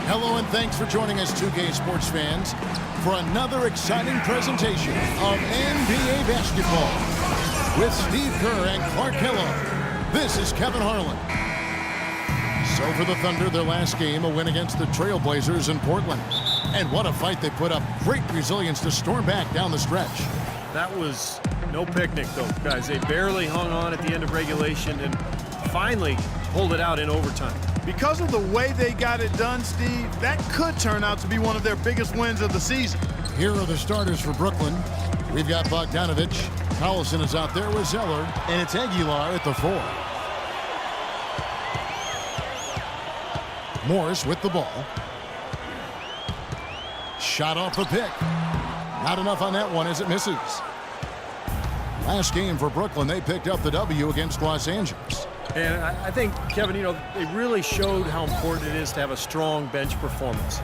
Hello and thanks for joining us, 2K sports fans, for another exciting presentation of NBA basketball with Steve Kerr and Clark Kellogg. This is Kevin Harlan. So for the Thunder, their last game, a win against the Trailblazers in Portland. And what a fight they put up. Great resilience to storm back down the stretch. That was no picnic, though, guys. They barely hung on at the end of regulation and finally pulled it out in overtime. Because of the way they got it done, Steve, that could turn out to be one of their biggest wins of the season. Here are the starters for Brooklyn. We've got Bogdanovic. Collison is out there with Zeller. And it's Aguilar at the 4. Morris with the ball. Shot off the pick. Not enough on that one as it misses. Last game for Brooklyn, they picked up the W against Los Angeles. And I think, Kevin, they really showed how important it is to have a strong bench performance.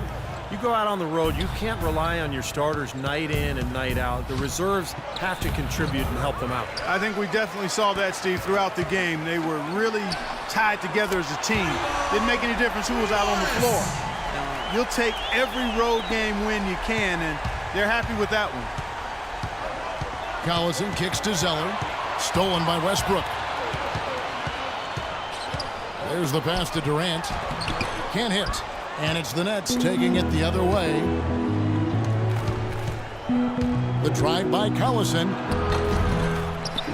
You go out on the road, you can't rely on your starters night in and night out. The reserves have to contribute and help them out. I think we definitely saw that, Steve, throughout the game. They were really tied together as a team. Didn't make any difference who was out on the floor. You'll take every road game win you can, and they're happy with that one. Collison kicks to Zeller. Stolen by Westbrook. There's the pass to Durant. Can't hit. And it's the Nets taking it the other way. The drive by Collison.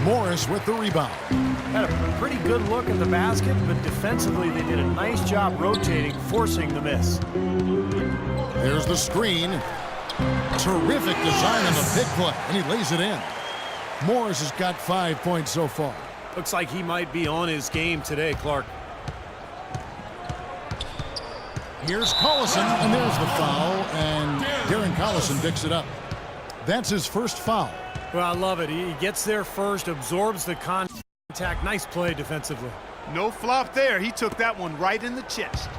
Morris with the rebound. Had a pretty good look at the basket, but defensively they did a nice job rotating, forcing the miss. There's the screen. Terrific design on the pick play, and he lays it in. Morris has got 5 points so far. Looks like he might be on his game today, Clark. Here's Collison, and there's the foul, and Darren Collison picks it up. That's his first foul. Well, I love it. He gets there first, absorbs the contact. Nice play defensively. No flop there. He took that one right in the chest.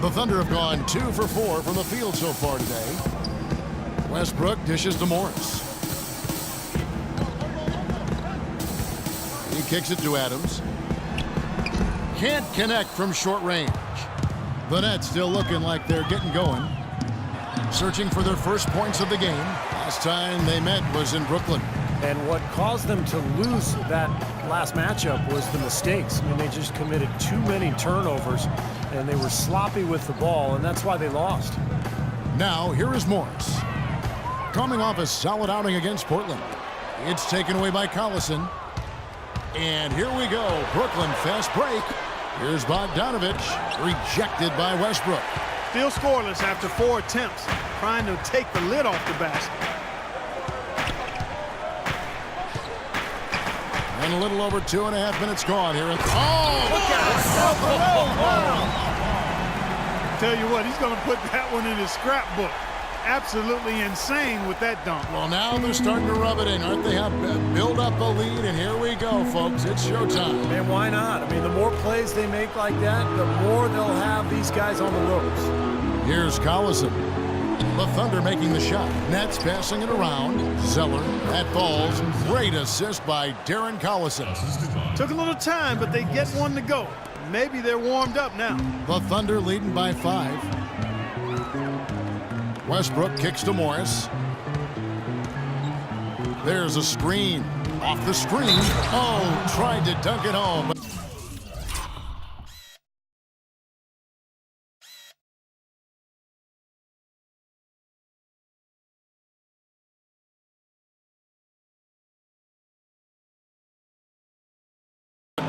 The Thunder have gone 2 for 4 from the field so far today. Westbrook dishes to Morris. He kicks it to Adams. Can't connect from short range. The Nets still looking like they're getting going. Searching for their first points of the game. Last time they met was in Brooklyn. And what caused them to lose that last matchup was the mistakes. I mean, they just committed too many turnovers, and they were sloppy with the ball, and that's why they lost. Now, here is Morris. Coming off a solid outing against Portland. It's taken away by Collison. And here we go. Brooklyn fast break. Here's Bogdanovic. Rejected by Westbrook. Still scoreless after 4 attempts. Trying to take the lid off the basket. And a little over 2.5 minutes gone here. Look at it. Tell you what, he's going to put that one in his scrapbook. Absolutely insane with that dunk. Well, now they're starting to rub it in, aren't they? Have build up a lead, and here we go, folks. It's showtime. Man, why not? I mean, the more plays they make like that, the more they'll have these guys on the ropes. Here's Collison. The Thunder making the shot. Nets passing it around. Zeller, that falls. Great assist by Darren Collison. Took a little time, but they get one to go. Maybe they're warmed up now. The Thunder leading by 5. Westbrook kicks to Morris. There's a screen. Off the screen. Oh, tried to dunk it home.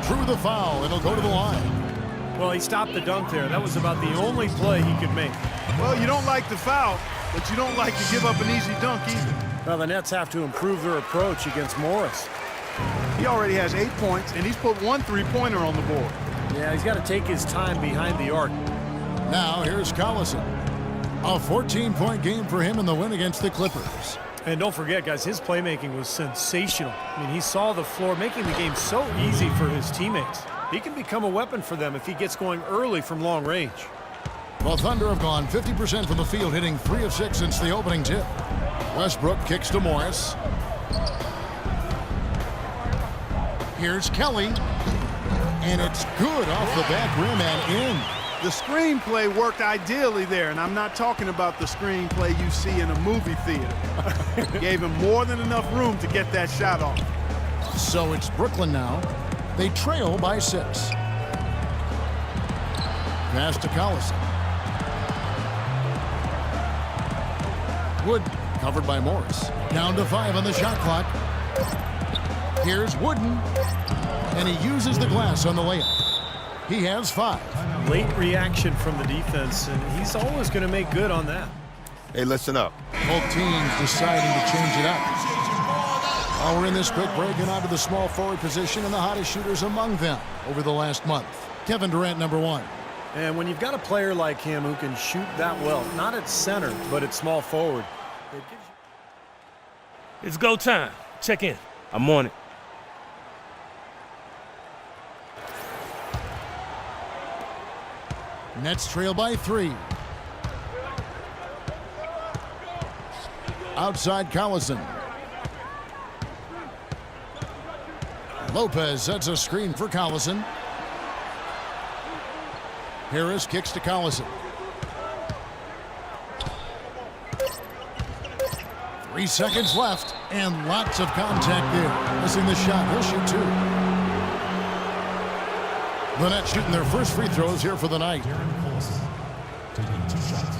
Drew the foul. It'll go to the line. Well, he stopped the dunk there. That was about the only play he could make. Well, you don't like the foul, but you don't like to give up an easy dunk either. Well, the Nets have to improve their approach against Morris. He already has 8 points, and he's put 1 3-pointer on the board. Yeah, he's got to take his time behind the arc. Now, here's Collison. A 14-point game for him in the win against the Clippers. And don't forget, guys, his playmaking was sensational. I mean, he saw the floor, making the game so easy for his teammates. He can become a weapon for them if he gets going early from long range. Well, Thunder have gone 50% from the field, hitting 3 of 6 since the opening tip. Westbrook kicks to Morris. Here's Kelly. And it's good off the back rim and in. The screenplay worked ideally there, and I'm not talking about the screenplay you see in a movie theater. Gave him more than enough room to get that shot off. So it's Brooklyn now. They trail by 6. Pass to Collison. Wood covered by Morris. Down to 5 on the shot clock. Here's Wooden. And he uses the glass on the layup. He has 5. Late reaction from the defense, and he's always going to make good on that. Hey, listen up. Both teams deciding to change it up. While we're in this quick break and onto the small forward position and the hottest shooters among them over the last month. Kevin Durant, number 1. And when you've got a player like him who can shoot that well, not at center, but at small forward, it gives you... It's go time. Check in. I'm on it. Nets trail by 3. Outside Collison. Lopez sets a screen for Collison. Harris kicks to Collison. 3 seconds left, and lots of contact there. Missing the shot. He'll shoot 2. The Nets shooting their first free throws here for the night. Taking 2 shots.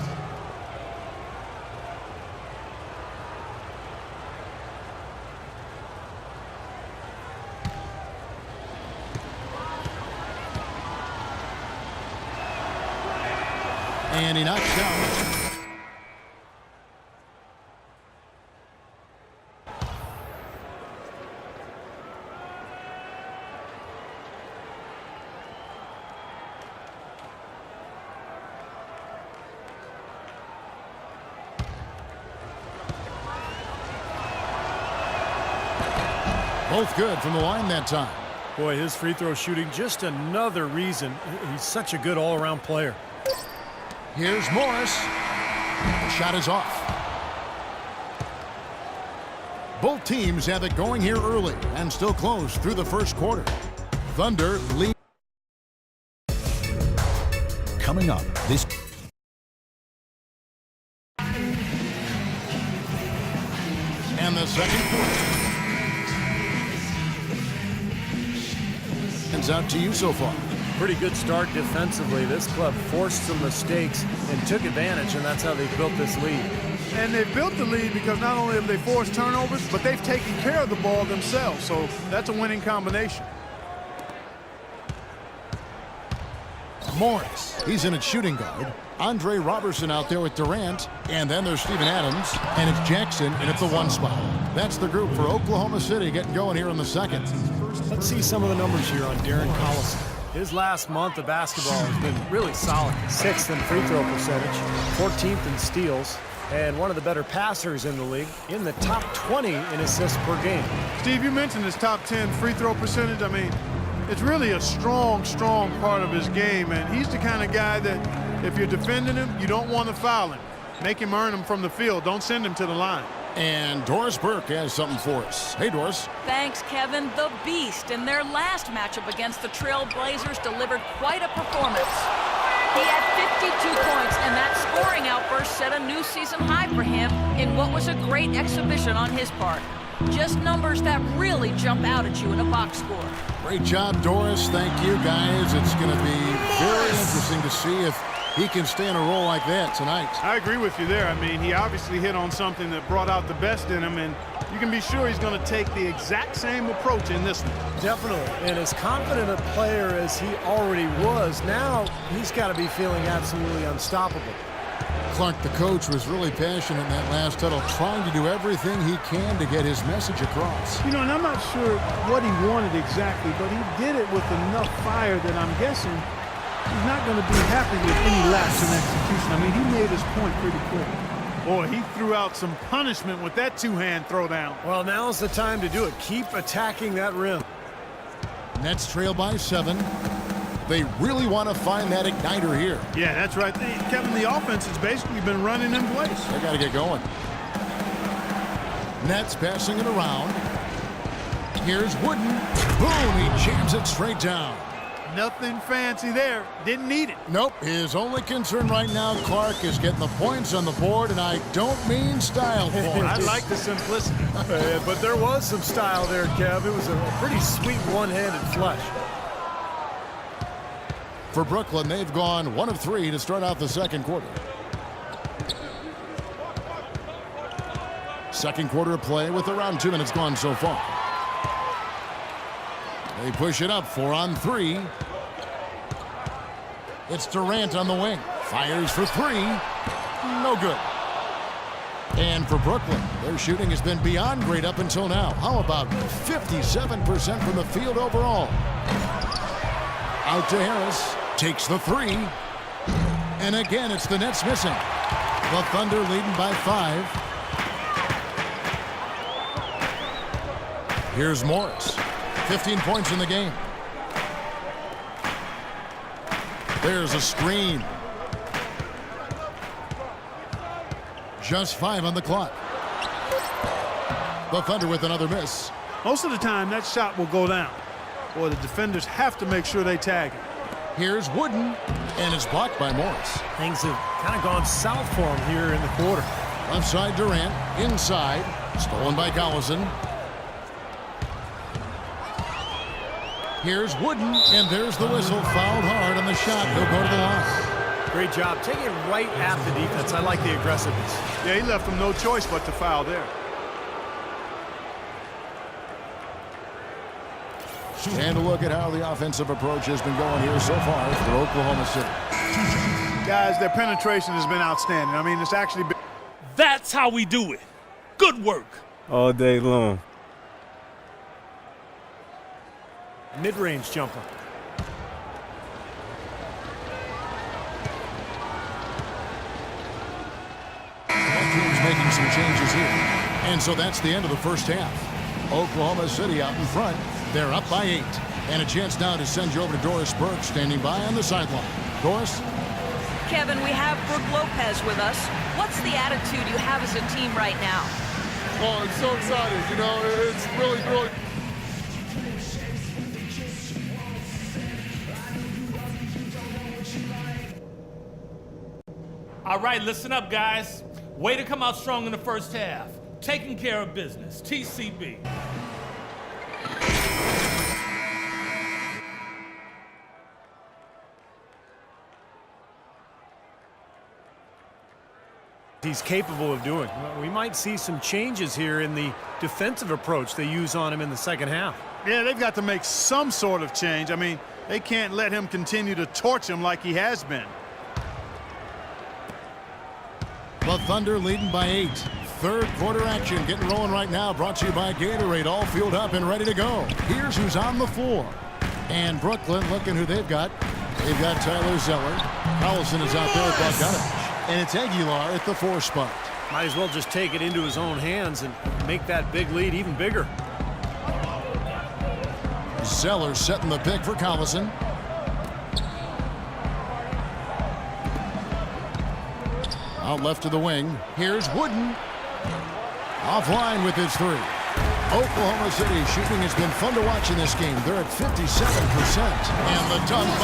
And he knocks down. Both good from the line that time. Boy, his free throw shooting, just another reason he's such a good all-around player. Here's Morris. The shot is off. Both teams have it going here early and still close through the first quarter. Thunder lead. Coming up, this. And the second quarter. Hands out to you so far. Pretty good start defensively. This club forced some mistakes and took advantage, and that's how they built this lead. And they've built the lead because not only have they forced turnovers, but they've taken care of the ball themselves. So that's a winning combination. Morris, he's in at shooting guard. Andre Robertson out there with Durant. And then there's Steven Adams. And it's Jackson in at the 1 spot. That's the group for Oklahoma City getting going here in the second. Let's see some of the numbers here on Darren Collison. His last month of basketball has been really solid. 6th in free throw percentage, 14th in steals, and one of the better passers in the league, in the top 20 in assists per game. Steve, you mentioned his top 10 free throw percentage. I mean, it's really a strong part of his game, and he's the kind of guy that if you're defending him, you don't want to foul him. Make him earn him from the field. Don't send him to the line. And Doris Burke has something for us. Hey, Doris. Thanks, Kevin. The Beast in their last matchup against the Trail Blazers delivered quite a performance. He had 52 points, and that scoring outburst set a new season high for him in what was a great exhibition on his part. Just numbers that really jump out at you in a box score. Great job, Doris. Thank you, guys. It's going to be very interesting to see if he can stay in a role like that tonight. I agree with you there. I mean, he obviously hit on something that brought out the best in him, and you can be sure he's going to take the exact same approach in this one. Definitely. And as confident a player as he already was, now he's got to be feeling absolutely unstoppable. Clark, the coach, was really passionate in that last huddle, trying to do everything he can to get his message across. You know, and I'm not sure what he wanted exactly, but he did it with enough fire that I'm guessing he's not going to be happy with any lapse in execution. I mean, he made his point pretty quick. Boy, he threw out some punishment with that two-hand throwdown. Well, now's the time to do it. Keep attacking that rim. Nets trail by 7. They really want to find that igniter here. Yeah, that's right. Kevin, the offense has basically been running in place. They got to get going. Nets passing it around. Here's Wooden. Boom, he jams it straight down. Nothing fancy there. Didn't need it. Nope. His only concern right now, Clark, is getting the points on the board, and I don't mean style points. I like the simplicity. But there was some style there, Kev. It was a pretty sweet one-handed flush. For Brooklyn, they've gone 1 of 3 to start out the second quarter. Second quarter of play with around 2 minutes gone so far. They push it up 4 on 3. It's Durant on the wing. Fires for 3. No good. And for Brooklyn, their shooting has been beyond great up until now. How about 57% from the field overall? Out to Harris. Takes the 3. And again, it's the Nets missing. The Thunder leading by 5. Here's Morris. 15 points in the game. There's a screen. Just 5 on the clock. The Thunder with another miss. Most of the time, that shot will go down. Boy, the defenders have to make sure they tag it. Here's Wooden, and it's blocked by Morris. Things have kind of gone south for him here in the quarter. Left side Durant, inside, stolen by Collison. Here's Wooden, and there's the whistle. Fouled hard on the shot. He'll go to the line. Great job. Taking it right at the defense. I like the aggressiveness. Yeah, he left them no choice but to foul there. And a look at how the offensive approach has been going here so far for Oklahoma City. Guys, their penetration has been outstanding. I mean, it's actually been... That's how we do it. Good work. All day long. Mid-range jumper. Team's making some changes here. And so that's the end of the first half. Oklahoma City out in front. They're up by 8. And a chance now to send you over to Doris Burke standing by on the sideline. Doris? Kevin, we have Brooke Lopez with us. What's the attitude you have as a team right now? Oh, I'm so excited. You know, it's really... All right, listen up, guys. Way to come out strong in the first half. Taking care of business. TCB. He's capable of doing. We might see some changes here in the defensive approach they use on him in the second half. Yeah, they've got to make some sort of change. I mean, they can't let him continue to torch him like he has been. The Thunder leading by 8. Third quarter action getting rolling right now. Brought to you by Gatorade. All fueled up and ready to go. Here's who's on the floor. And Brooklyn, looking who they've got. They've got Tyler Zeller. Collison is out there with Bogdanovich. And it's Aguilar at the 4 spot. Might as well just take it into his own hands and make that big lead even bigger. Zeller setting the pick for Collison. Out left to the wing. Here's Wooden. Offline with his 3. Oklahoma City shooting has been fun to watch in this game. They're at 57%. And the dunk